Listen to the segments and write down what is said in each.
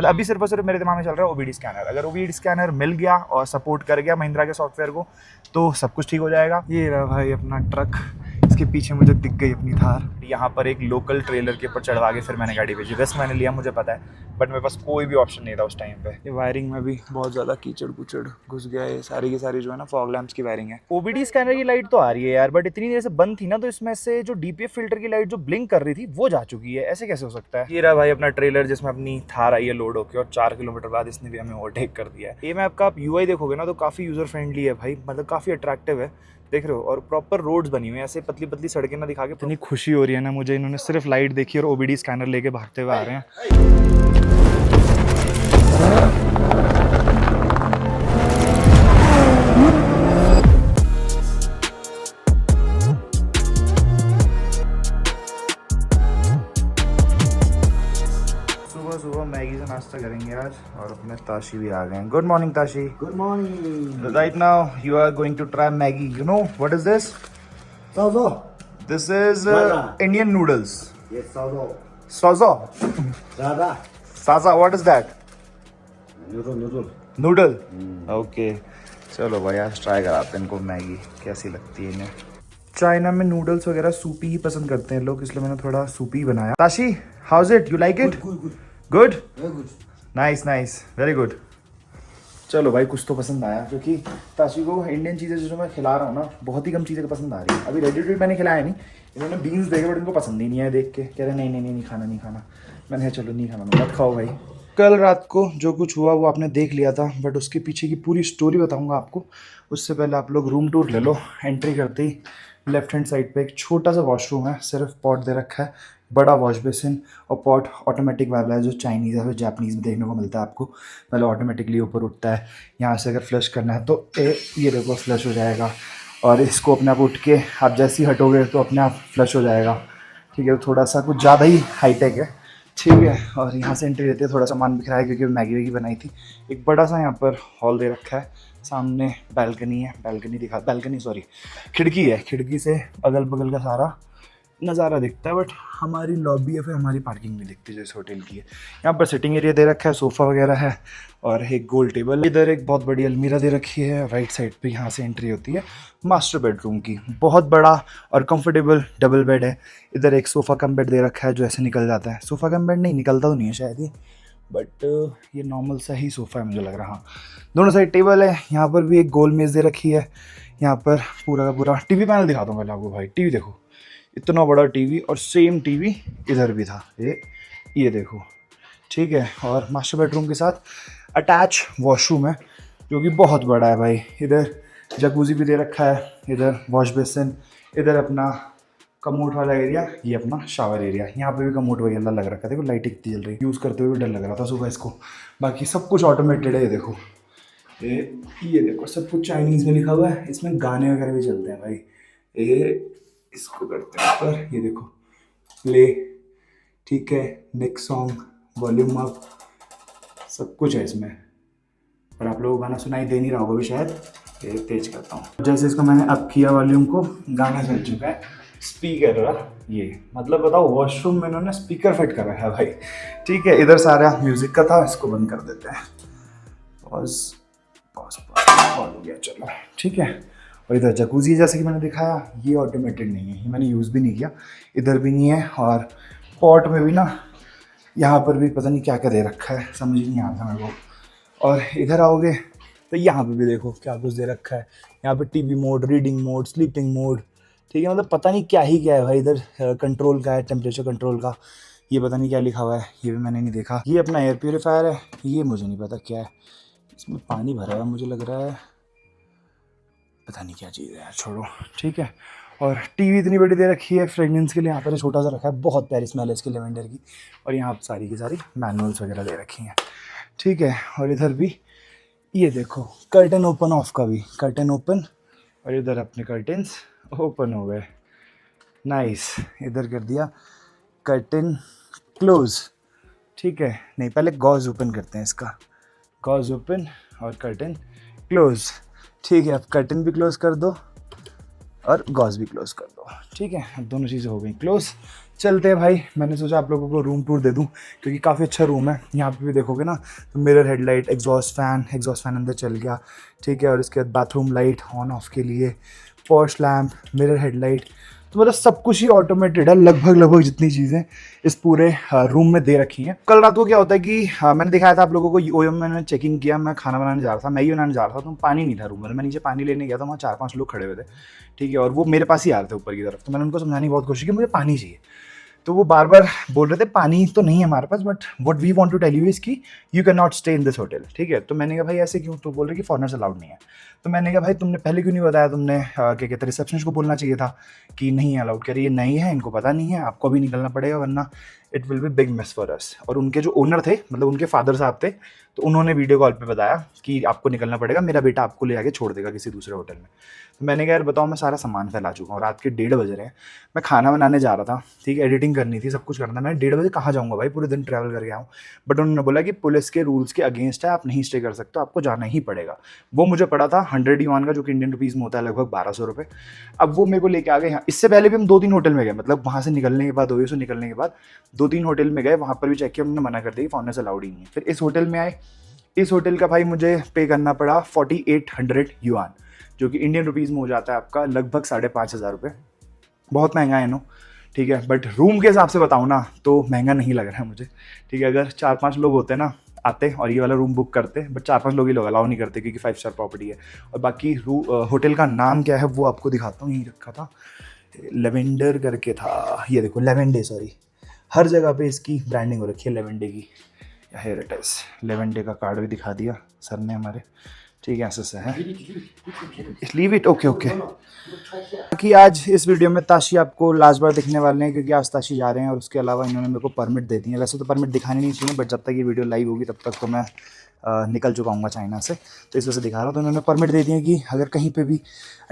मतलब अभी सिर्फ और सिर्फ मेरे दिमाग में चल रहा है ओबीडी स्कैनर। अगर ओबीडी स्कैनर मिल गया और सपोर्ट कर गया महिंद्रा के सॉफ्टवेयर को तो सब कुछ ठीक हो जाएगा। ये रहा भाई अपना ट्रक, इसके पीछे मुझे दिख गई अपनी थार। यहाँ पर एक लोकल ट्रेलर के ऊपर चढ़वा के फिर मैंने गाड़ी भेजी। रिस्क मैंने लिया, मुझे पता है, बट मेरे पास कोई भी ऑप्शन नहीं था उस टाइम पे। ये वायरिंग में भी बहुत ज़्यादा कीचड़ कुचड़ घुस गया है। सारी की सारी जो है ना फॉग लैंप्स की वायरिंग है। ओबीडी स्कैनर की लाइट तो आ रही है यार, बट इतनी देर से बंद थी ना, तो इसमें से जो डीपीएफ फिल्टर की लाइट जो ब्लिंक कर रही थी वो जा चुकी है। ऐसे कैसे हो सकता है? ये रहा भाई अपना ट्रेलर जिसमें अपनी थार आई है लोड होकर, और 4 किलोमीटर बाद इसने भी हमें ओवरटेक कर दिया है। ये मैप का आप यूआई देखोगे ना तो काफ़ी यूज़र फ्रेंडली है भाई, मतलब काफ़ी अट्रैक्टिव है, देख रहे हो। और प्रॉपर रोड्स बनी हुई हैं, ऐसे पतली पतली सड़कें ना दिखा के। इतनी खुशी हो रही है ना मुझे, इन्होंने सिर्फ लाइट देखी और ओबीडी स्कैनर लेके भागते हुए आ रहे हैं। सुबह सुबह मैगी से नाश्ता करेंगे आज, और अपने ताशी भी आ गए हैं। Good morning Tashi. Good morning. Right now you are going to try Maggi. You know what is this? Sozo. This is Rada. Indian noodles. Yes, Sozo. Sozo, Rada. साजा, what is that? Noodle. Noodle. Okay चलो भाई आज try कराते हैं इनको Maggi कैसी लगती है इन्हें। चाइना में नूडल्स वगैरह सूपी ही पसंद करते हैं लोग, इसलिए मैंने थोड़ा सूपी बनाया। Tashi, how is it? You like it? Good. Good, Very good. Nice nice, very good. चलो भाई कुछ तो पसंद आया, क्योंकि ताशी को इंडियन चीज़ें जो मैं खिला रहा हूँ ना बहुत ही कम चीज़ें पसंद आ रही है। अभी रेडी टू मैंने खिलाया नहीं, इन्होंने बीन्स देखे बट इनको पसंद ही नहीं है। देख के कह रहे नहीं खाना नहीं खाना। मैंने कहा चलो नहीं खाना, मत खाओ भाई। कल रात को जो कुछ हुआ वो आपने देख लिया था, बट उसके पीछे की पूरी स्टोरी बताऊंगा आपको। उससे पहले आप लोग रूम टूर ले लो। एंट्री करते ही लेफ्ट हैंड साइड पे एक छोटा सा वॉशरूम है, सिर्फ पॉट दे रखा है, बड़ा वॉश बेसिन, और पॉट ऑटोमेटिक वाला है जो चाइनीज़ या फिर जापानीज़ में देखने को मिलता है आपको। मतलब ऑटोमेटिकली ऊपर उठता है। यहाँ से अगर फ्लश करना है तो ये देखो फ्लश हो जाएगा, और इसको अपने आप उठ के आप जैसे ही हटोगे तो अपने आप फ्लश हो जाएगा। ठीक है, थोड़ा सा कुछ ज़्यादा ही हाईटेक है। ठीक है, और यहाँ से एंट्री लेते हैं। थोड़ा सामान बिखरा है क्योंकि मैगी वैगी बनाई थी। एक बड़ा सा यहाँ पर हॉल दे रखा है, सामने बालकनी है, खिड़की है, खिड़की से अगल बगल का सारा नज़ारा दिखता है, बट हमारी लॉबी या फिर हमारी पार्किंग नहीं दिखती जो इस होटल की है। यहाँ पर सिटिंग एरिया दे रखा है, सोफ़ा वगैरह है, और एक गोल टेबल। इधर एक बहुत बड़ी अलमीरा दे रखी है। राइट साइड पे यहाँ से एंट्री होती है मास्टर बेडरूम की। बहुत बड़ा और कंफर्टेबल डबल बेड है। इधर एक सोफ़ा कम बेड दे रखा है जो ऐसे निकल जाता है। सोफ़ा कम बेड नहीं निकलता तो नहीं है शायद ये, बट ये नॉर्मल सा ही सोफ़ा है मुझे लग रहा। हाँ, दोनों साइड टेबल है। यहाँ पर भी एक गोल मेज़ दे रखी है। यहाँ पर पूरा का पूरा टीवी पैनल दिखाता हूँ पहले आपको भाई। टीवी देखो, इतना बड़ा टीवी, और सेम टीवी इधर भी था, ये देखो। ठीक है, और मास्टर बेडरूम के साथ अटैच वॉशरूम है जो कि बहुत बड़ा है भाई। इधर जकूज़ी भी दे रखा है, इधर वॉश बेसिन, इधर अपना कमोड वाला एरिया, ये अपना शावर एरिया। यहाँ पे भी कमोड वगैरह लग रखा है। देखो लाइट कितनी जल रही है, यूज़ करते हुए डर लग रहा था सुबह इसको। बाकी सब कुछ ऑटोमेटेड है। ये देखो, ये देखो सब कुछ चाइनीज़ में लिखा हुआ है। इसमें गाने वगैरह भी चलते हैं भाई। इसको करते हैं ऊपर, ये देखो प्ले, ठीक है, नेक्स्ट सॉन्ग, वॉल्यूम अप, सब कुछ है इसमें। पर आप लोगों को गाना सुनाई दे नहीं रहा होगा भी शायद, ये तेज करता हूँ। जैसे इसको मैंने अप किया वॉल्यूम को, गाना चल चुका है। स्पीकर रहा ये, मतलब बताओ वॉशरूम में इन्होंने स्पीकर फिट कर रखा है भाई। ठीक है, इधर सारा म्यूजिक का था, इसको बंद कर देते हैं। पॉज हो गया, चलो ठीक है। और इधर जकूज़ी जैसे कि मैंने दिखाया, ये ऑटोमेटेड नहीं है, ये मैंने यूज़ भी नहीं किया। इधर भी नहीं है, और पॉट में भी ना यहाँ पर भी पता नहीं क्या क्या दे रखा है, समझ नहीं आता मेरे को। और इधर आओगे तो यहाँ पे भी देखो क्या कुछ दे रखा है। यहाँ पे TV mode, reading mode, sleeping mode, ठीक है, मतलब पता नहीं क्या ही क्या है भाई। इधर कंट्रोल का है, टेम्परेचर कंट्रोल का, ये पता नहीं क्या लिखा हुआ है, ये भी मैंने नहीं देखा। ये अपना एयर प्योरीफायर है, ये मुझे नहीं पता क्या है। इसमें पानी भरा हुआ मुझे लग रहा है, पता नहीं क्या चीज़ है यार, छोड़ो। ठीक है, और टीवी इतनी बड़ी दे रखी है। फ्रेगनेंस के लिए यहाँ पर छोटा सा रखा है, बहुत प्यारी स्मेल है इसकी लेवेंडर की। और यहाँ पर सारी की सारी मैनुअल्स वगैरह दे रखी हैं। ठीक है, और इधर भी ये देखो कर्टन ओपन ऑफ का भी, कर्टन ओपन, और इधर अपने कर्टन्स ओपन हो गए। नाइस, इधर कर दिया कर्टन क्लोज। ठीक है, नहीं पहले गॉज ओपन करते हैं इसका, गॉज ओपन और कर्टन क्लोज। ठीक है, अब कर्टन भी क्लोज कर दो। और गॉस भी क्लोज कर दो। ठीक है, अब दोनों चीज़ें हो गई क्लोज। चलते हैं भाई, मैंने सोचा आप लोगों को रूम टूर दे दूं क्योंकि काफ़ी अच्छा रूम है। यहाँ पे भी देखोगे ना तो मिरर हेडलाइट, एग्जॉस्ट फैन अंदर चल गया। ठीक है, और इसके बाद बाथरूम लाइट ऑन ऑफ के लिए, पॉश लैम्प, मिरर हेडलाइट, तो मतलब सब कुछ ही ऑटोमेटेड है। लगभग जितनी चीज़ें इस पूरे रूम में दे रखी हैं। कल रात को क्या होता है कि मैंने दिखाया था आप लोगों को, ओयो में मैंने चेकिंग किया, मैं खाना बनाने जा रहा था, मैगी बनाने जा रहा था, तो पानी नहीं था रूम में। मैं नीचे पानी लेने गया था, वहाँ 4-5 लोग खड़े हुए थे। ठीक है, और वो मेरे पास ही आ रहे थे ऊपर की तरफ, तो मैंने उनको समझाने की बहुत कोशिश की मुझे पानी चाहिए। तो वो बार बार बोल रहे थे पानी तो नहीं है हमारे पास, but what we want to tell you is कि you can not stay in this hotel. ठीक है, तो मैंने कहा भाई ऐसे क्यों? तो बोल रहे कि फॉरनर्स अलाउड नहीं है। तो मैंने कहा भाई तुमने पहले क्यों नहीं बताया? तुमने क्या कहते हैं रिसेप्शनिस्ट को बोलना चाहिए था कि नहीं है अलाउड। कह रही है नहीं है, इनको पता नहीं है, आपको भी निकलना पड़ेगा वरना it will be big miss for us. और उनके जो ओनर थे, मतलब उनके फादर साहब थे, तो उन्होंने वीडियो कॉल पे बताया कि आपको निकलना पड़ेगा, मेरा बेटा आपको ले आके छोड़ देगा किसी दूसरे होटल में। तो मैंने कहा यार बताओ, मैं सारा सामान फैला चुका हूँ, रात के 1:30 बज रहे हैं, मैं खाना बनाने जा रहा था, ठीक है, एडिटिंग करनी थी, सब कुछ करना था, मैं 1:30 बजे कहाँ जाऊँगा भाई, पूरे दिन ट्रैवल करके आऊँ। बट उन्होंने बोला कि पुलिस के रूल्स के अगेंस्ट है, आप नहीं स्टे कर सकते, आपको जाना ही पड़ेगा। वो मुझे पड़ा था 100 युआन का, जो कि इंडियन रुपीज़ में होता है लगभग 1200 रुपये। अब वो मेरे को लेके आ गए यहाँ। इससे पहले भी हम 2-3 होटल में गए, मतलब वहाँ से निकलने के बाद, ओयो से निकलने के बाद 2-3 होटल में गए, वहाँ पर भी चेक किया, उन्होंने मना कर दिया कि फॉरनर्स अलाउड ही नहीं है। फिर इस होटल में आए, इस होटल का भाई मुझे पे करना पड़ा 4800 युआन, जो कि इंडियन रुपीज़ में हो जाता है आपका लगभग 5500 रुपये। बहुत महंगा है नो, ठीक है, बट रूम के हिसाब से बताऊँ ना तो महंगा नहीं लग रहा है मुझे। ठीक है, अगर 4-5 लोग होते ना आते और ये वाला रूम बुक करते, बट 4-5 लोग ही लोग अलाउ नहीं करते क्योंकि 5 स्टार प्रॉपर्टी है। और बाकी होटल का नाम क्या है वो आपको दिखाता हूँ, यहीं रखा था, लेवेंडर करके था, ये देखो लेवेंडे, सॉरी, हर जगह पे इसकी ब्रांडिंग हो रखी है लेवेंडे की। हेयर इट इज, लेवेंडे का कार्ड भी दिखा दिया सर ने हमारे। ठीक है, ऐसे से है, लीव इट, ओके। कि आज इस वीडियो में ताशी आपको लास्ट बार दिखने वाले हैं क्योंकि आज ताशी जा रहे हैं, और उसके अलावा इन्होंने मेरे को परमिट दे दी है। वैसे तो परमिट दिखानी नहीं चाहिए, बट जब तक ये वीडियो लाइव होगी तब तक तो मैं निकल चुका हूँ चाइना से, तो इस वजह से दिखा रहा हूँ। तो उन्होंने परमिट दे दिए कि अगर कहीं पे भी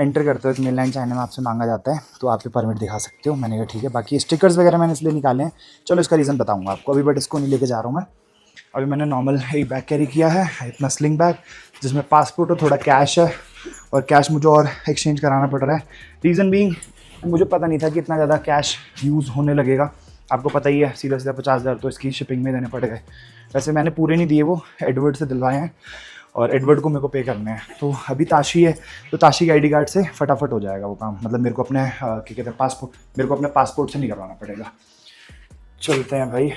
एंटर करते हो तो मेनलैंड चाइना में आपसे मांगा जाता है तो आप ये परमिट दिखा सकते हो। मैंने कहा ठीक है। बाकी स्टिकर्स वगैरह मैंने इसलिए निकाले हैं, चलो इसका रीज़न बताऊँगा आपको अभी, बट इसको नहीं लेके जा रहा हूँ मैं अभी। मैंने नॉर्मल एक बैग कैरी किया है, इतना स्लिंग बैग, जिसमें पासपोर्ट और थोड़ा कैश है, और कैश मुझे और एक्सचेंज कराना पड़ रहा है। रीज़न बीइंग मुझे पता नहीं था कि इतना ज़्यादा कैश यूज़ होने लगेगा। आपको पता ही है, सीधा 50,000 तो इसकी शिपिंग में देने पड़ गए। वैसे मैंने पूरे नहीं दिए, वो एडवर्ड से दिलवाए हैं, और एडवर्ड को मेरे को पे करने हैं। तो अभी ताशी है, तो ताशी के ID कार्ड से फटाफट हो जाएगा वो काम। मतलब मेरे को अपने क्या कहते हैं पासपोर्ट, मेरे को अपने पासपोर्ट से नहीं करवाना पड़ेगा। चलते हैं भाई।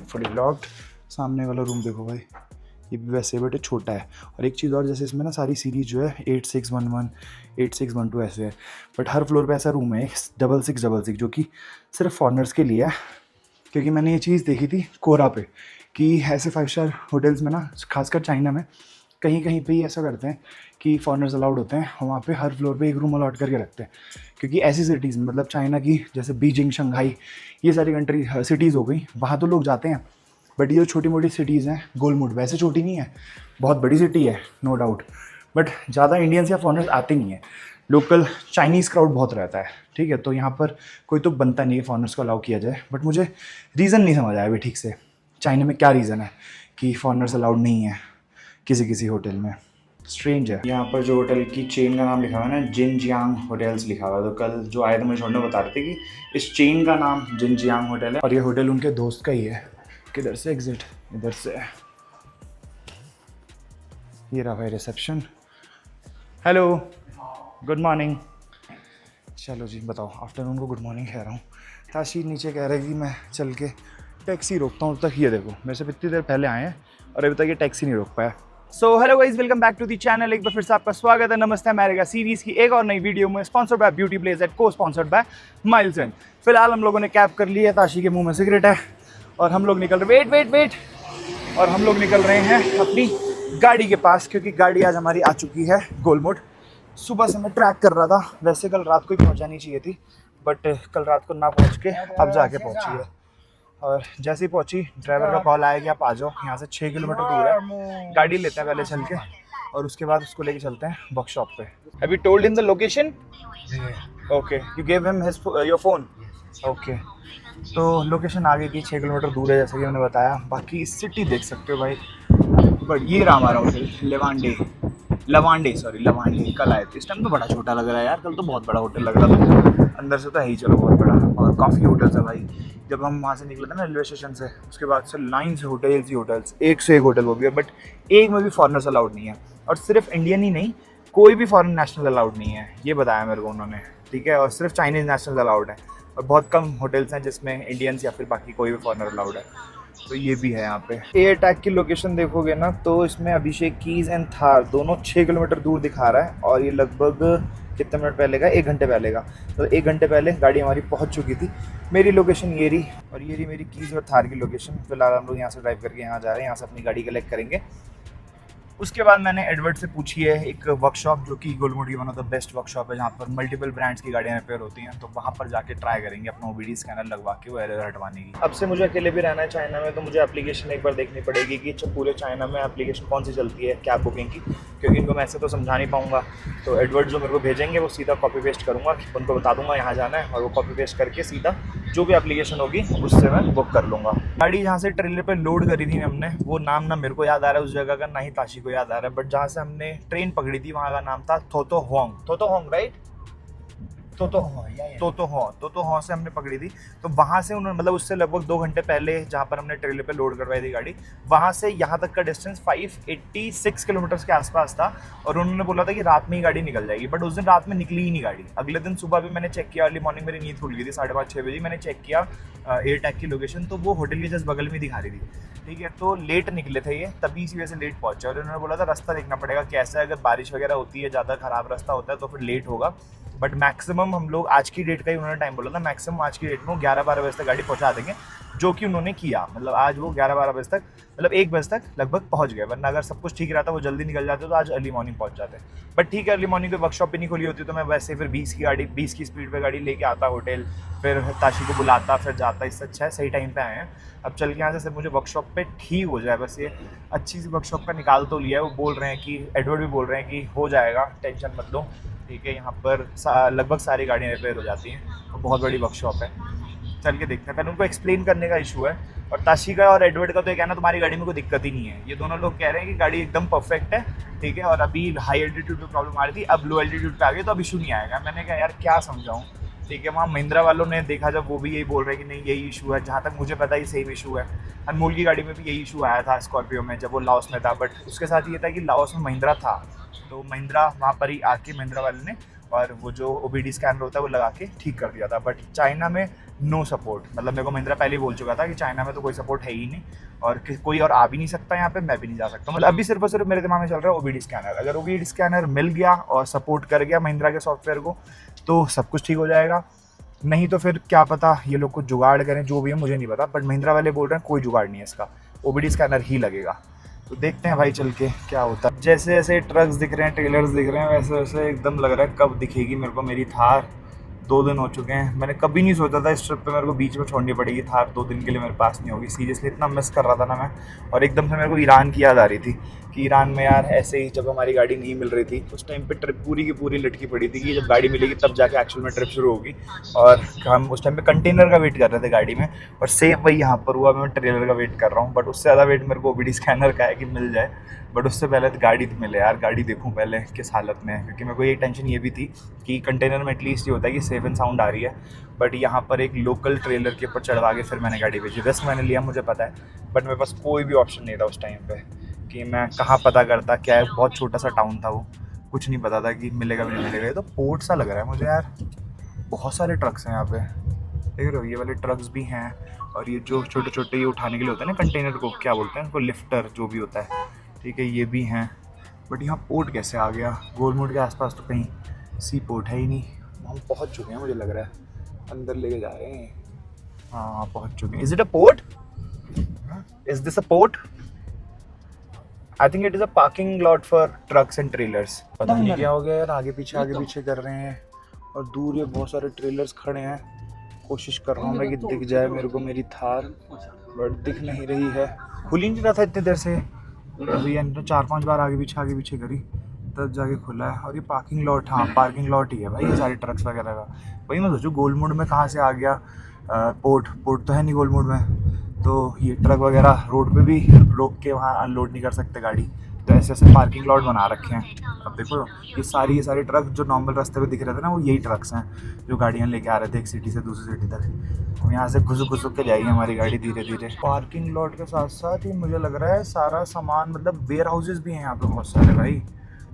Fully locked. सामने वाला रूम देखो भाई, ये भी वैसे बट छोटा है। और एक चीज़ और, जैसे इसमें ना सारी सीरीज जो है 8611, 8612 ऐसे है, बट हर फ्लोर पे ऐसा रूम है 6666, जो कि सिर्फ फॉरनर्स के लिए है। क्योंकि मैंने ये चीज़ देखी थी कोरा पे कि ऐसे 5 स्टार होटल्स में ना, खासकर चाइना में कहीं कहीं पे ही ऐसा करते हैं कि फॉरनर्स अलाउड होते हैं, और वहाँ पे हर फ्लोर पे एक रूम अलॉट करके रखते हैं। क्योंकि ऐसी सिटीज़ मतलब चाइना की, जैसे बीजिंग, शंघाई, ये सारी कंट्री सिटीज़ हो गई, वहाँ तो लोग जाते हैं। बट ये जो छोटी मोटी सिटीज़ हैं, गोलमुड वैसे छोटी नहीं है, बहुत बड़ी सिटी है नो डाउट, बट ज़्यादा इंडियंस या फॉरनर्स आते नहीं हैं। लोकल चाइनीज़ क्राउड बहुत रहता है, ठीक है। तो यहाँ पर कोई तो बनता नहीं है फॉरनर्स को अलाउ किया जाए। बट मुझे रीज़न नहीं समझ आया अभी ठीक से, चाइना में क्या रीज़न है कि फॉरनर्स अलाउड नहीं है किसी होटल में। स्ट्रेंज है। यहाँ पर जो होटल की चेन का नाम लिखा हुआ है ना, जिनजियांग होटल्स लिखा हुआ है। तो कल जो आए थे मुझे छोड़ने बता रहे थे कि इस चेन का नाम जिनजियांग होटल है, और ये होटल उनके दोस्त का ही है। किधर से एग्जिट? इधर से। ये रहा भाई रिसेप्शन। Hello, good morning. चलो जी बताओ, आफ्टरनून को गुड मॉर्निंग कह रहा हूँ। ताशी नीचे कह रहा है कि मैं चल के टैक्सी रोकता हूँ, तक ये देखो मेरे से इतनी देर पहले आए हैं और अभी तक ये टैक्सी नहीं रोक पाया। So hello guys, welcome back to the channel. एक बार फिर से आपका स्वागत है। नमस्ते अमेरिका सीरीज़ की एक और नई वीडियो में, स्पॉन्सर्ड बाय ब्यूटी ब्लेजर, को स्पॉन्सर्ड बाय माइल्सन। फिलहाल हम लोगों ने कैब कर ली है, ताशी के मुंह में सिगरेट है, और हम लोग निकल रहे, वेट, और हम लोग निकल रहे हैं अपनी गाड़ी के पास, क्योंकि गाड़ी आज हमारी आ चुकी है गोलमुड। सुबह से मैं ट्रैक कर रहा था, वैसे कल रात को ही पहुंचानी चाहिए थी, बट कल रात को ना पहुंच के अब जाके पहुंची है। और जैसे ही पहुंची, ड्राइवर का कॉल आया कि आप आ जाओ, यहाँ से 6 किलोमीटर दूर है। गाड़ी लेते हैं पहले चल के, और उसके बाद उसको लेके चलते हैं वर्कशॉप पे। Have you told him the location? Okay, you gave him his your phone? Okay, तो लोकेशन आ गई थी, 6 किलोमीटर दूर है जैसे कि मैंने बताया। बाकी सिटी देख सकते हो भाई, बट ये रहा हमारा होटल लवांडे कल आए थे। इस टाइम तो बड़ा छोटा लग रहा है यार, कल तो बहुत बड़ा होटल लग रहा था। अंदर से तो है ही चलो बहुत बड़ा, और काफ़ी होटल्स है भाई। जब हम वहाँ से निकले थे ना रेलवे स्टेशन से, उसके बाद से लाइन से होटल्स ही होटल्स, एक से एक होटल वो भी है, बट एक में भी फॉरनर्स अलाउड नहीं है। और सिर्फ इंडियन ही नहीं, कोई भी फॉरेन नेशनल अलाउड नहीं है, ये बताया मेरे को उन्होंने, ठीक है। और सिर्फ चाइनीज़ नेशनल अलाउड है, और बहुत कम होटल्स हैं जिसमें इंडियंस या फिर बाकी कोई भी फॉरनर अलाउड है। तो ये भी है यहाँ पे। एयर टैग की लोकेशन देखोगे ना, तो इसमें अभिषेक कीज एंड थार दोनों 6 किलोमीटर दूर दिखा रहा है, और ये लगभग कितने मिनट पहले का, 1 घंटे पहले का। तो 1 घंटे पहले गाड़ी हमारी पहुँच चुकी थी। मेरी लोकेशन ये रही, और ये रही मेरी कीज और थार की लोकेशन। फिलहाल हम लोग यहाँ से ड्राइव करके यहाँ जा रहे हैं, यहाँ से अपनी गाड़ी कलेक्ट करेंगे। उसके बाद मैंने एडवर्ड से पूछी है एक वर्कशॉप, जो कि गोलमुड की one of the best workshop है, जहाँ पर मल्टीपल ब्रांड्स की गाड़ियाँ रिपेयर होती हैं। तो वहाँ पर जाके ट्राई करेंगे अपना OBD स्कैनर लगवा के वो एरर हटवाने की। अब से मुझे अकेले भी रहना है चाइना में, तो मुझे एप्लीकेशन एक बार देखनी पड़ेगी कि पूरे चाइना में एप्लीकेशन कौन सी चलती है कैब बुकिंग की, क्योंकि इनको मैं ऐसे तो समझा नहीं पाऊँगा। तो एडवर्ड जो मेरे को भेजेंगे वो सीधा कॉपी पेस्ट करूँगा, उनको बता दूँगा यहाँ जाना है, और वो कॉपी पेस्ट करके सीधा जो भी एप्लीकेशन होगी उससे मैं बुक कर लूँगा। गाड़ी जहाँ से ट्रेलर पे लोड करी थी हमने, वो नाम ना मेरे को याद आ रहा है उस जगह का, ना ही ताशी को याद आ रहा है, बट जहाँ से हमने ट्रेन पकड़ी थी वहाँ का नाम था थोतो होंग, राइट? तो हो से हमने पकड़ी थी। तो वहाँ से उन्होंने, मतलब उससे लगभग 2 घंटे पहले जहाँ पर हमने ट्रेलर पे लोड करवाई थी गाड़ी, वहाँ से यहाँ तक का डिस्टेंस 586 किलोमीटर के आसपास था। और उन्होंने बोला था कि रात में ही गाड़ी निकल जाएगी, बट उस दिन रात में निकली ही नहीं गाड़ी। अगले दिन सुबह भी मैंने चेक किया, अर्ली मॉर्निंग मेरी नींद खुल गई थी 5:30-6 बजे, मैंने चेक किया एयर टैग की लोकेशन, तो वो होटल के जस्ट बगल में दिखा रही थी, ठीक है। तो लेट निकले थे ये, तभी इसी वजह से लेट पहुंचे। और उन्होंने बोला था रास्ता देखना पड़ेगा कैसा है, अगर बारिश वगैरह होती है, ज़्यादा खराब रास्ता होता है तो फिर लेट होगा। बट मैक्सिमम हम लोग आज की डेट का ही उन्होंने टाइम बोला था, मैक्सिमम आज की डेट में 11-12 बजे तक गाड़ी पहुंचा देंगे, जो कि उन्होंने किया। मतलब आज वो 11-12 बजे तक, मतलब 1 बजे तक लगभग पहुंच गए, वरना अगर सब कुछ ठीक रहता वो जल्दी निकल जाते तो आज अर्ली मॉर्निंग पहुंच जाते। बट ठीक है, अर्ली मॉर्निंग कोई वर्कशॉप भी नहीं खुली होती, तो मैं वैसे फिर 20 की स्पीड पे गाड़ी लेके आता होटल, फिर ताशी को बुलाता, फिर जाता। इससे अच्छा है सही टाइम पे आए हैं। अब चल के यहाँ से सिर्फ मुझे वर्कशॉप पे ठीक हो जाए बस, ये अच्छी सी वर्कशॉप का निकाल तो लिया है। वो बोल रहे हैं कि, एडवर्ड भी बोल रहे हैं कि हो जाएगा, टेंशन मत लो, ठीक है। यहाँ पर लगभग सारी गाड़ियाँ रिपेयर हो जाती हैं, और बहुत बड़ी वर्कशॉप है। चल के देखते हैं। पहले उनको एक्सप्लेन करने का इशू है, और ताशी का और एडवर्ड का तो ये कहना तुम्हारी गाड़ी में कोई दिक्कत ही नहीं है। ये दोनों लोग कह रहे हैं कि गाड़ी एकदम परफेक्ट है, ठीक है। और अभी हाई एल्टीट्यूड पे प्रॉब्लम आ रही थी, अब लो एल्टीट्यूड पे आ गई तो अब इशू नहीं आएगा। मैंने कहा यार क्या समझाऊँ, ठीक है। वहाँ महिंद्रा वालों ने देखा जब, वो भी यही बोल रहे हैं कि नहीं यही इशू है। जहाँ तक मुझे पता है ये सेम इशू है। अनमोल की गाड़ी में भी यही इशू आया था स्कॉर्पियो में, जब वो लाओस में था। बट उसके साथ ये था कि लाओस में महिंद्रा था, तो महिंद्रा वहाँ पर ही आके महिंद्रा वाले ने, और वो जो OBD स्कैनर होता है वो लगा के ठीक कर दिया था। बट चाइना में नो सपोर्ट, मतलब मेरे को महिंद्रा पहले ही बोल चुका था कि चाइना में तो कोई सपोर्ट है ही नहीं, और कोई और आ भी नहीं सकता यहाँ पे, मैं भी नहीं जा सकता। मतलब अभी सिर्फ और सिर्फ मेरे दिमाग में चल रहा है OBD स्कैनर। अगर OBD स्कैनर मिल गया और सपोर्ट कर गया महिंद्रा के सॉफ्टवेयर को, तो सब कुछ ठीक हो जाएगा। नहीं तो फिर क्या पता ये लोग कुछ जुगाड़ करें, जो भी है मुझे नहीं पता। बट महिंद्रा वाले बोल रहे हैं कोई जुगाड़ नहीं है इसका, OBD स्कैनर ही लगेगा। तो देखते हैं भाई चल के क्या होता है। जैसे जैसे ट्रक्स दिख रहे हैं, ट्रेलर्स दिख रहे हैं, वैसे वैसे एकदम लग रहा है कब दिखेगी मेरे को मेरी थार। 2 दिन हो चुके हैं, मैंने कभी नहीं सोचा था इस ट्रिप पे मेरे को बीच में छोड़नी पड़ेगी थार, 2 दिन के लिए मेरे पास नहीं होगी। सीरियसली इतना मिस कर रहा था ना मैं। और एकदम से मेरे को ईरान की याद आ रही थी कि ईरान में यार ऐसे ही जब हमारी गाड़ी नहीं मिल रही थी, उस टाइम पे ट्रिप पूरी की पूरी लटकी पड़ी थी कि जब गाड़ी मिलेगी तब जाके एक्चुअल में ट्रिप शुरू होगी। और हम उस टाइम पे कंटेनर का वेट कर रहे थे गाड़ी में, और सेम वही यहाँ पर हुआ, मैं ट्रेलर का वेट कर रहा हूँ। बट उससे ज़्यादा वेट मेरे को OBD स्कैनर का है कि मिल जाए। बट उससे पहले तो गाड़ी तो मिले यार, गाड़ी देखूँ पहले किस हालत में है, क्योंकि मेरे को ये टेंशन ये भी थी कि कंटेनर में एटलीस्ट ये होता है कि सेफ एंड साउंड आ रही है। बट यहाँ पर एक लोकल ट्रेलर के ऊपर चढ़वा के फिर मैंने गाड़ी भेजी। रिस्क मैंने लिया मुझे पता है, बट मेरे पास कोई भी ऑप्शन नहीं था उस टाइम पे कि मैं कहाँ पता करता। क्या है, बहुत छोटा सा टाउन था वो, कुछ नहीं पता था कि मिलेगा भी नहीं मिलेगा। तो पोर्ट सा लग रहा है मुझे यार, बहुत सारे ट्रक्स हैं यहाँ पे, देख रहे हो ये वाले ट्रक्स भी हैं। और ये जो छोटे छोटे ये उठाने के लिए होता है ना कंटेनर को, क्या बोलते हैं उनको, लिफ्टर जो भी होता है, ठीक है, ये भी हैं। बट यहाँ पोर्ट कैसे आ गया? गोलमुड के आसपास तो कहीं सी पोर्ट है ही नहीं। हम पहुँच चुके हैं मुझे लग रहा है, अंदर लेके जा रहे हैं। हाँ पहुँच चुके हैं। Is it a port? Is this a port? I think it is a parking lot for trucks and trailers. पता नहीं क्या हो गया यार, आगे पीछे कर रहे हैं, और दूर ये बहुत सारे ट्रेलर्स खड़े हैं। कोशिश कर रहा हूँ मैं कि दिख जाए मेरे को मेरी थार, बट दिख नहीं रही है। खुल ही नहीं रहा था इतनी देर से, अभी 4-5 बार आगे पीछे करी तब जाके खुला है। और ये पार्किंग लॉट, हाँ पार्किंग लॉट ही है भाई ये सारे ट्रक्स वगैरह का। वही मैं सोचूं गोलमुड में कहाँ से आ गया पोर्ट तो है नहीं गोलमुड में। तो ये ट्रक वगैरह रोड पे भी रोक के वहाँ अनलोड नहीं कर सकते गाड़ी, तो ऐसे ऐसे पार्किंग लॉट बना रखे हैं। अब देखो ये सारे ट्रक जो नॉर्मल रास्ते पे दिख रहे थे ना, वो यही ट्रक्स हैं जो गाड़ियाँ लेके आ रहे थे एक सिटी से दूसरी सिटी तक। अब यहाँ से घुस के जाएगी हमारी गाड़ी धीरे धीरे। पार्किंग लॉट के साथ साथ ही मुझे लग रहा है सारा सामान, मतलब वेयर हाउसेज भी हैं यहाँ पे बहुत सारे भाई,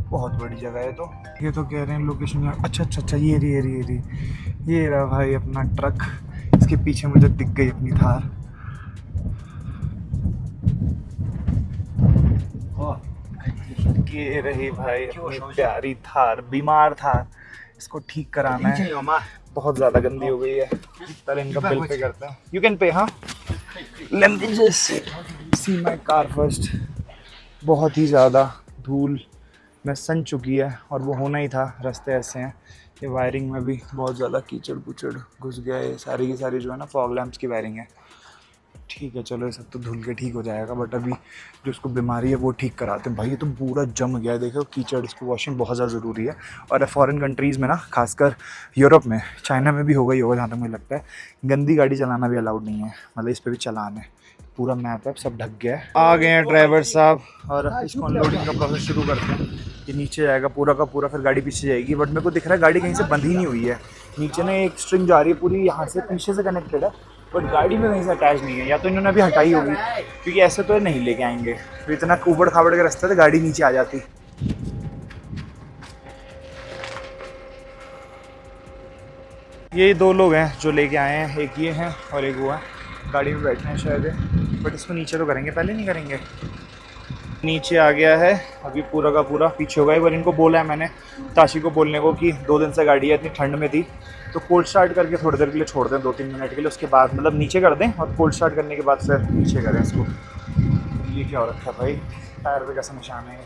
बहुत बड़ी जगह है। तो ये तो कह रहे हैं लोकेशन, अच्छा ये रहा भाई अपना ट्रक। इसके पीछे मुझे दिख गई अपनी थार। ये रही भाई अपनी प्यारी थार, बीमार थार, इसको ठीक कराना है, बहुत ज़्यादा गंदी हो गई है। पहले इनका बिल पे करते हैं। You can pay. हाँ, let me just see my car first. बहुत ही ज़्यादा धूल में सन चुकी है और वो होना ही था, रास्ते ऐसे हैं। ये वायरिंग में भी बहुत ज़्यादा कीचड़ कुचड़ घुस गया है, सारी की सारी जो है ना फॉग लैंप्स की वायरिंग है। ठीक है चलो, ये सब तो धुल के ठीक हो जाएगा, बट अभी जो उसको बीमारी है वो ठीक कराते हैं। भाई ये तो पूरा जम गया है, देखो कीचड़, इसको वॉशिंग बहुत ज़्यादा ज़रूरी है। और फॉरेन कंट्रीज़ में ना, खासकर यूरोप में, चाइना में भी होगा ही होगा जहाँ तक मुझे लगता है, गंदी गाड़ी चलाना भी अलाउड नहीं है, मतलब इस पर भी चलान है। पूरा मैप सब ढक गया है। आ गए हैं ड्राइवर साहब और इसको अनलोडिंग का प्रोसेस शुरू करते हैं। ये नीचे जाएगा पूरा का पूरा, फिर गाड़ी पीछे जाएगी, बट मेरे को दिख रहा है गाड़ी कहीं से बंद ही नहीं हुई है। नीचे ना एक स्ट्रिंग जा रही है पूरी, यहाँ से पीछे से कनेक्टेड है, बट गाड़ी में कहीं से अटैच नहीं है। या तो इन्होंने अभी हटाई होगी, क्योंकि ऐसे तो नहीं लेके आएंगे, तो इतना ऊबड़ खाबड़ का रास्ता है, गाड़ी नीचे आ जाती। ये दो लोग हैं जो लेके आए हैं, एक ये हैं और एक वो है, गाड़ी में बैठे हैं शायद, बट इसको नीचे तो करेंगे, पहले नहीं करेंगे। नीचे आ गया है अभी पूरा का पूरा, पीछे होगा। एक बार इनको बोला है मैंने, ताशी को बोलने को, कि 2 दिन से गाड़ी है, इतनी ठंड में थी, तो कोल्ड स्टार्ट करके थोड़ी देर के लिए छोड़ दें, 2-3 मिनट के लिए, उसके बाद मतलब नीचे कर दें, और कोल्ड स्टार्ट करने के बाद फिर नीचे करें इसको। ये क्या हो रखा है भाई, टायर पे कैसा निशान है,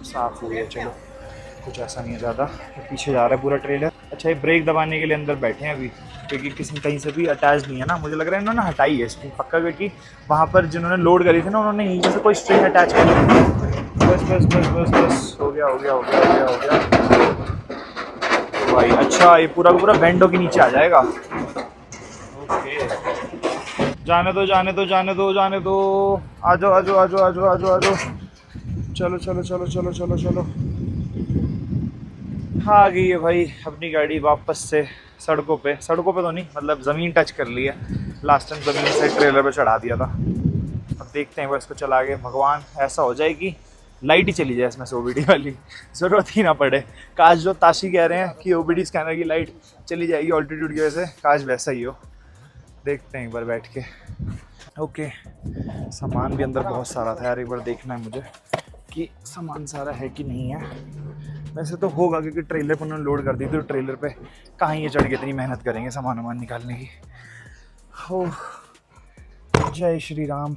साफ़ हो गया। चलो कुछ ऐसा नहीं है ज़्यादा। पीछे जा रहा है पूरा ट्रेलर। अच्छा, ये ब्रेक दबाने के लिए अंदर बैठे हैं अभी, क्योंकि किसी कहीं से भी अटैच नहीं है ना, मुझे लग रहा है इन्होंने हटाई है स्ट्रिंग पक्का, क्योंकि वहाँ पर जिन्होंने लोड करी थी ना, उन्होंने नीचे से कोई स्ट्रिंग अटैच कर दी। बस हो गया भाई। अच्छा, ये पूरा का पूरा बेंडो के नीचे आ जाएगा। ओके, जाने दो, आ जाओ। चलो। हाँ, आ गई है भाई अपनी गाड़ी वापस से सड़कों पे तो नहीं, मतलब ज़मीन टच कर ली है। लास्ट टाइम ज़मीन से ट्रेलर पे चढ़ा दिया था। अब देखते हैं, इसको चला के भगवान ऐसा हो जाए कि लाइट ही चली जाए इसमें से, ओबीडी वाली, ज़रूरत ही ना पड़े। काश जो ताशी कह रहे हैं कि ओबीडी स्कैनर की लाइट चली जाएगी ऑल्टीट्यूड की वजह से, काश वैसा ही हो। देखते हैं एक बार बैठ के। ओके, सामान भी अंदर बहुत सारा था यार, एक बार देखना है मुझे कि सामान सारा है कि नहीं है। वैसे तो होगा, क्योंकि ट्रेलर पर उन्होंने लोड कर दी, तो ट्रेलर पे कहाँ ये चढ़ के इतनी मेहनत करेंगे सामान वामान निकालने की। हो, जय श्री राम,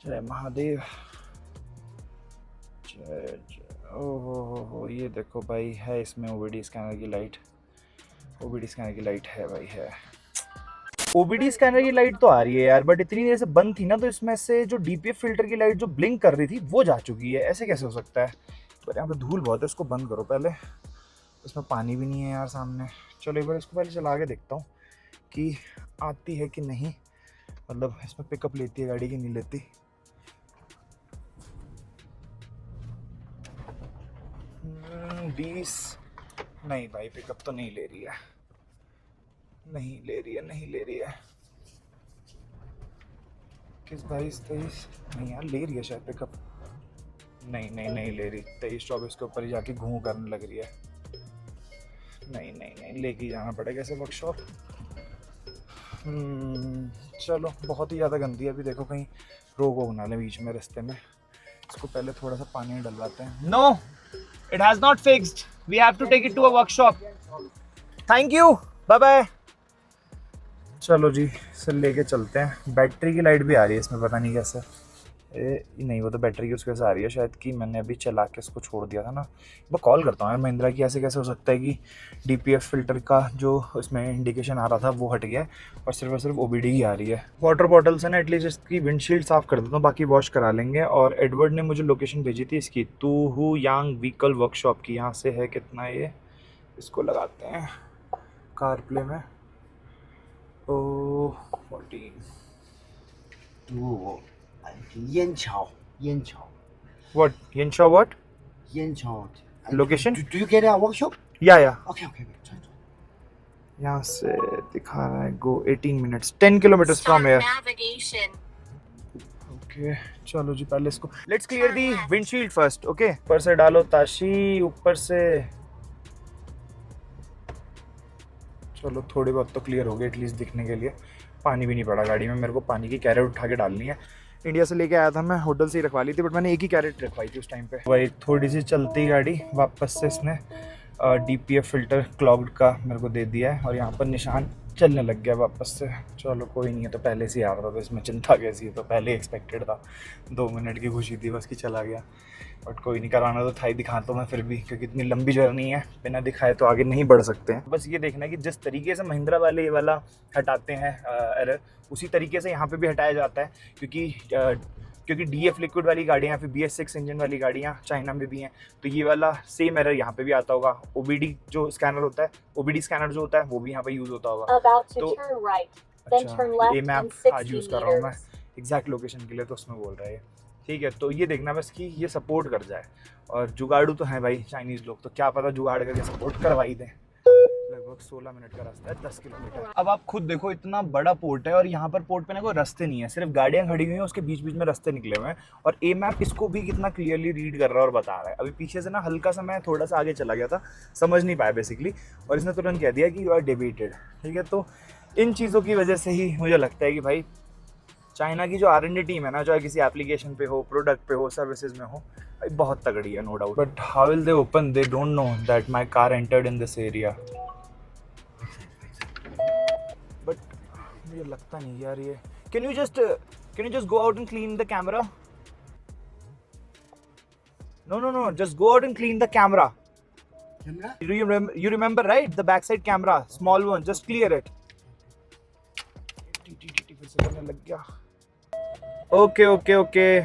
जय महादेव, जय। ओहो, ये देखो भाई, है इसमें ओबीडी स्कैनर की लाइट। ओबीडी स्कैनर की लाइट है भाई, है। ओबीडी स्कैनर की लाइट तो आ रही है यार, बट इतनी देर से बंद थी ना, तो इसमें से जो डीपीएफ फिल्टर की लाइट जो ब्लिंक कर रही थी वो जा चुकी है। ऐसे कैसे हो सकता है? पर यहाँ पे धूल बहुत है, इसको बंद करो पहले। इसमें पानी भी नहीं है यार सामने। चलो एक बार इसको पहले चला के देखता हूँ कि आती है कि नहीं, मतलब इसमें पिकअप लेती है गाड़ी की, नहीं लेती। बीस नहीं भाई, पिकअप तो नहीं ले रही है, नहीं ले रही है। किस 22-23 नहीं यार, ले रही है शायद पिकअप। नहीं ले रही। 23-24 के ऊपर ही जाके घूम करने लग रही है। नहीं, लेके जाना पड़ेगा ऐसे वर्कशॉप। चलो, बहुत ही ज़्यादा गंदी है। अभी देखो कहीं रोक वोक ना ले बीच में रास्ते में। इसको पहले थोड़ा सा पानी में डलवाते हैं। No, it has not fixed, we have to take it to a workshop. Thank you, bye bye. चलो जी, इसे लेके चलते हैं। बैटरी की लाइट भी आ रही है इसमें, पता नहीं कैसे। नहीं, वो तो बैटरी की उसकी वजह से आ रही है शायद, कि मैंने अभी चला के इसको छोड़ दिया था ना। मैं कॉल करता हूँ यार महिंद्रा की, ऐसे कैसे हो सकता है कि डीपीएफ फिल्टर का जो उसमें इंडिकेशन आ रहा था वो हट गया और सिर्फ ओबीडी ही आ रही है। वाटर बॉटल से ना एटलीस्ट इसकी विंडशील्ड साफ़ कर देता हूँ, बाकी वॉश करा लेंगे। और एडवर्ड ने मुझे लोकेशन भेजी थी इसकी, तू यांग व्हीकल वर्कशॉप की। यहाँ से है कितना ये, इसको लगाते हैं कार प्ले में। ओ 14. 我烟桥，烟桥， What? Yenshaw what? 烟桥。 Location? Do you get a workshop? Yeah, yeah. Okay, okay, okay. Try. यहाँ से दिखा रहा है go 18 minutes 10 kilometers from here. Navigation. Okay, चलो जी पहले इसको Let's clear the windshield first, okay? ऊपर से डालो ताशी, ऊपर से चलो थोड़ी बहुत तो क्लियर हो गई एटलीस्ट दिखने के लिए. पानी भी नहीं पड़ा गाड़ी में, मेरे को पानी की कैरेट उठा के डालनी है. इंडिया से लेके आया था मैं, होटल से ही रखवा ली थी, बट मैंने एक ही कैरेट रखवाई थी उस टाइम पे. वही थोड़ी सी चलती गाड़ी वापस से इसने DPF फिल्टर क्लॉग्ड का मेरे को दे दिया है और यहाँ पर निशान चलने लग गया वापस से. चलो कोई नहीं है, तो पहले से ही आ रहा था तो इसमें चिंता कैसी है, तो पहले एक्सपेक्टेड था. 2 मिनट की खुशी थी बस कि चला गया, बट कोई नहीं, कराना तो था ही. दिखाता हूँ मैं फिर भी, क्योंकि इतनी लंबी जर्नी है, बिना दिखाए तो आगे नहीं बढ़ सकते हैं. बस ये देखना है कि जिस तरीके से महिंद्रा वाले ये वाला हटाते हैं एरर, उसी तरीके से यहाँ पे भी हटाया जाता है. क्योंकि DF लिक्विड वाली गाड़ियाँ, फिर BS6 इंजन वाली गाड़ियाँ चाइना में भी हैं, तो ये वाला सेम एरर यहाँ पे भी आता होगा. OBD जो स्कैनर होता है, OBD स्कैनर जो होता है वो भी यहाँ पे यूज़ होता होगा. About to तो turn right, then turn अच्छा, left ये in मैप 60 आज यूज़ कर रहा हूँ मैं meters. एग्जैक्ट लोकेशन के लिए, तो उसमें बोल रहा है. ठीक है, तो ये देखना बस कि ये सपोर्ट कर जाए. और जुगाड़ू तो हैं भाई चाइनीज़ लोग, तो क्या पता जुगाड़ करके सपोर्ट करवा ही दें. लगभग 16 मिनट का रास्ता है, 10 किलोमीटर. अब आप खुद देखो, इतना बड़ा पोर्ट है और यहाँ पर पोर्ट पे ना कोई रास्ते नहीं है, सिर्फ गाड़ियाँ खड़ी हुई हैं, उसके बीच बीच में रास्ते निकले हुए हैं. और ए मैप इसको भी कितना क्लियरली रीड कर रहा है और बता रहा है. अभी पीछे से ना हल्का सा मैं थोड़ा सा आगे चला गया था, समझ नहीं पाया बेसिकली, और इसने तुरंत कह दिया कि यू आर डेबिटेड. ठीक है, तो इन चीज़ों की वजह से ही मुझे लगता है कि भाई चाइना की जो R&D टीम है ना, चाहे किसी एप्लीकेशन पे हो, प्रोडक्ट पे हो, सर्विसेज में हो, भाई बहुत तगड़ी है, no doubt. But how will they open? They don't know that my car entered in this area. But मुझे लगता नहीं यार ये. Can you just go out and clean the camera? No, just go out and clean the camera. Camera? You remember right, the backside camera, small one, just clear it. फिर से करने लग गया. Okay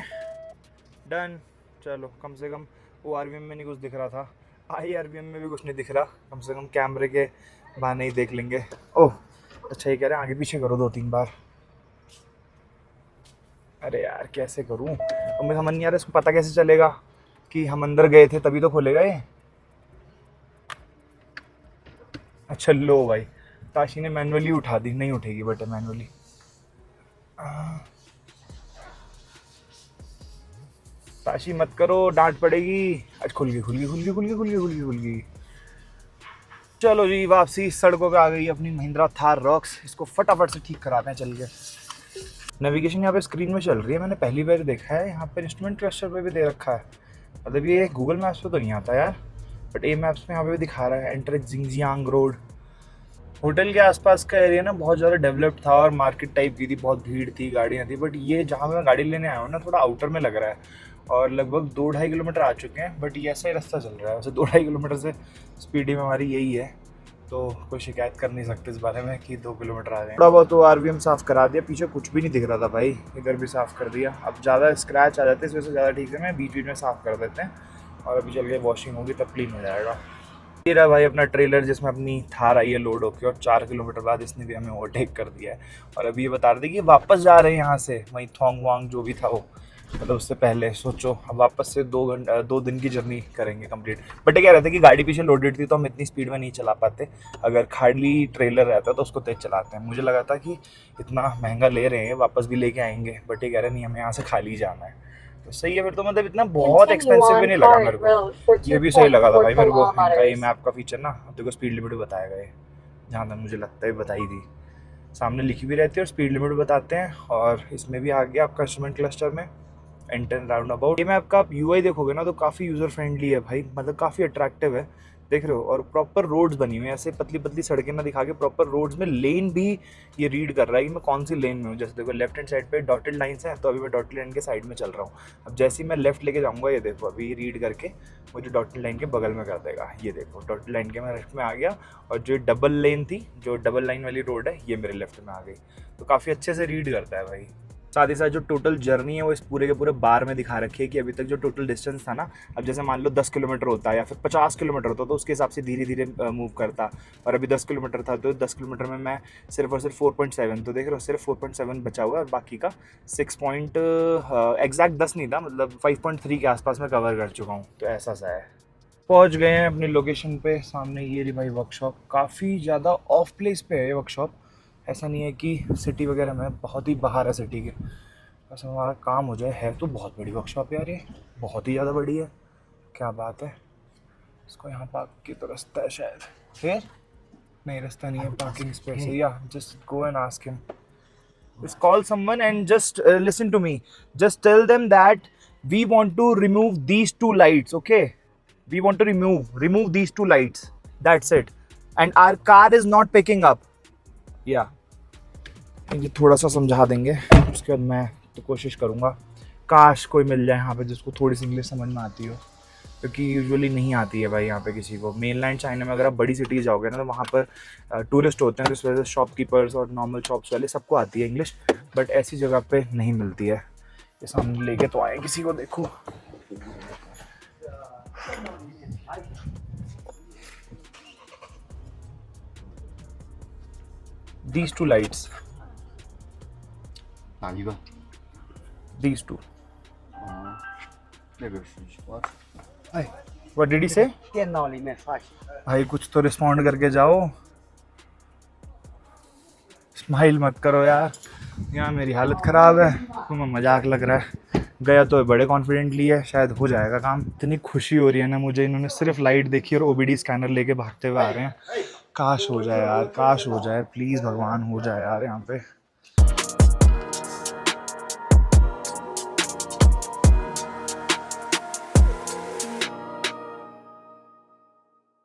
done. चलो कम से कम वो RVM में नहीं कुछ दिख रहा था, IRVM में भी कुछ नहीं दिख रहा, कम से कम कैमरे के बहाने ही देख लेंगे. ओह अच्छा, ये कह रहे हैं आगे पीछे करो 2-3 बार. अरे यार कैसे करूं, और मुझे समझ नहीं आ रहा इसको पता कैसे चलेगा कि हम अंदर गए थे, तभी तो खोलेगा ये. अच्छा लो भाई, ताशी ने मैनुअली उठा दी, नहीं उठेगी बट मैनुअली. ताशी मत करो, डांट पड़ेगी. आज खुल गई. चलो जी वापसी सड़कों पे आ गई अपनी महिंद्रा थार रॉक्स. इसको फटाफट से ठीक कराते हैं चल के. नेविगेशन यहाँ पे स्क्रीन में चल रही है, मैंने पहली बार देखा है. यहाँ पर इंस्ट्रूमेंट क्लस्टर पे भी दे रखा है, मतलब ये गूगल मैप्स पे तो नहीं आता यार, बट ए मैप्स में यहाँ पे भी दिखा रहा है. Enter Xinjiang road. होटल के आसपास का एरिया ना बहुत ज़्यादा डेवलप्ड था और मार्केट टाइप की थी, बहुत भीड़ थी, गाड़ियाँ थी. बट ये जहाँ मैं गाड़ी लेने आया हूँ ना, थोड़ा आउटर में लग रहा है, और लगभग 2-2.5 किलोमीटर आ चुके हैं. बट ये ऐसा ही रास्ता चल रहा है, वैसे 2-2.5 किलोमीटर से स्पीड में हमारी यही है, तो कोई शिकायत कर नहीं सकते इस बारे में कि 2 किलोमीटर आ गए. थोड़ा बहुत तो RVM साफ़ करा दिया, पीछे कुछ भी नहीं दिख रहा था भाई, इधर भी साफ़ कर दिया. अब ज़्यादा स्क्रैच आ जाते हैं, इस वजह से ज़्यादा ठीक है, मैं बीच में साफ़ कर देते हैं, और अभी चल के वॉशिंग होगी तब क्लीन हो जाएगा. ये रहा भाई अपना ट्रेलर जिसमें अपनी थार आई है लोड होके, और 4 किलोमीटर बाद इसने भी हमें ओवरटेक कर दिया है. और अभी ये बता रहे थे कि वापस जा रहे हैं यहाँ से, वहीं थोंग वांग जो भी था वो, मतलब उससे पहले. सोचो अब वापस से 2 दिन की जर्नी करेंगे कंप्लीट. बट ये कह रहे थे कि गाड़ी पीछे लोडेड थी तो हम इतनी स्पीड में नहीं चला पाते, अगर खाली ट्रेलर रहता तो उसको तेज चलाते हैं. मुझे लगा था कि इतना महंगा ले रहे हैं, वापस भी लेके आएंगे, बट ये कह रहे नहीं, हमें यहाँ से खाली जाना है. तो सही है फिर तो, मतलब इतना बहुत एक्सपेंसिव भी नहीं लगा मेरे को, ये भी सही लगा था भाई मेरे को. इनका ये मैप का फीचर ना, अब देखो स्पीड लिमिट बताएगा ये, जहाँ तक मुझे लगता है बताई थी, सामने लिखी भी रहती है और स्पीड लिमिट बताते हैं. और इसमें भी आ गया आपका इंस्ट्रूमेंट क्लस्टर में एंटर राउंड अबाउट. ये मैप का आप UI देखोगे ना तो काफ़ी यूज़र फ्रेंडली है भाई, मतलब काफ़ी अट्रैक्टिव है, देख रहे हो. और प्रॉपर रोड्स बनी हुई हैं, ऐसे पतली पतली सड़कें ना दिखा के प्रॉपर रोड्स में लेन भी ये रीड कर रहा है कि मैं कौन सी लेन में हूँ. जैसे देखो लेफ्ट हैंड साइड पे डॉटेड लाइन्स हैं, तो अभी मैं डॉटेड लाइन के साइड में चल रहा हूँ. अब जैसे ही मैं लेफ्ट लेके जाऊँगा, ये देखो अभी रीड करके मुझे डॉटेड लाइन के बगल में कर देगा. ये देखो डॉटेड लाइन के मैं लेफ्ट में आ गया, और जो डबल लेन थी, जो डबल लाइन वाली रोड है, ये मेरे लेफ्ट में आ गई. तो काफ़ी अच्छे से रीड करता है भाई. साथ ही साथ जो टोटल जर्नी है वो इस पूरे के पूरे बार में दिखा रखी है कि अभी तक जो टोटल डिस्टेंस था ना, अब जैसे मान लो 10 किलोमीटर होता है या फिर 50 किलोमीटर होता तो उसके हिसाब से धीरे धीरे मूव करता, और अभी 10 किलोमीटर था तो 10 किलोमीटर में मैं सिर्फ और सिर्फ 4.7, तो देख रहे हो सिर्फ 4.7 बचा हुआ है और बाकी का 6 पॉइंट एग्जैक्ट 10 नहीं था, मतलब 5.3 के आसपास मैं कवर कर चुका हूँ। तो ऐसा सा है। पहुँच गए हैं अपनी लोकेशन पे, सामने ये रही भाई वर्कशॉप। काफ़ी ज़्यादा ऑफ प्लेस पे है ये वर्कशॉप, ऐसा नहीं है कि सिटी वगैरह में, बहुत ही बाहर है सिटी के। बस हमारा काम हो जाए। है तो बहुत बड़ी वर्कशॉप यार, ये बहुत ही ज़्यादा बड़ी है। क्या बात है। इसको यहाँ पार्क की तो रास्ता है शायद, फिर नहीं रास्ता नहीं है, पार्किंग स्पेस है। या just go and ask him, just call someone and just listen to me, just tell them that we want to remove these two lights, okay, we want to remove these two lights, that's it, and our car is not picking up. Yeah, ये थोड़ा सा समझा देंगे, उसके बाद मैं तो कोशिश करूँगा काश कोई मिल जाए यहाँ पे जिसको थोड़ी सी इंग्लिश समझ में आती हो, क्योंकि यूजुअली नहीं आती है भाई यहाँ पे किसी को। मेनलैंड चाइना में अगर आप बड़ी सिटीज़ जाओगे ना तो वहाँ पर टूरिस्ट होते हैं, तो इस वजह से शॉपकीपर्स और नॉर्मल शॉप्स वाले सबको आती है इंग्लिश, बट ऐसी जगह पे नहीं मिलती है। ये सामने लेके तो आए किसी को, देखो these two lights, 哪一个？ these two. 那个是我 What did he say? 电脑里面刷起。 भाई कुछ तो रिस्पॉन्ड करके जाओ, स्माइल मत करो यार, यहाँ मेरी हालत ख़राब है, तुम्हें मजाक लग रहा है। गया तो बड़े कॉन्फिडेंटली है, शायद हो जाएगा काम। इतनी खुशी हो रही है ना मुझे, इन्होंने सिर्फ लाइट देखी और ओबीडी स्कैनर लेके भागते हुए आ रहे हैं। काश हो जाए यार, काश हो जाए, प्लीज़ भगवान हो जाए यार यहाँ पे।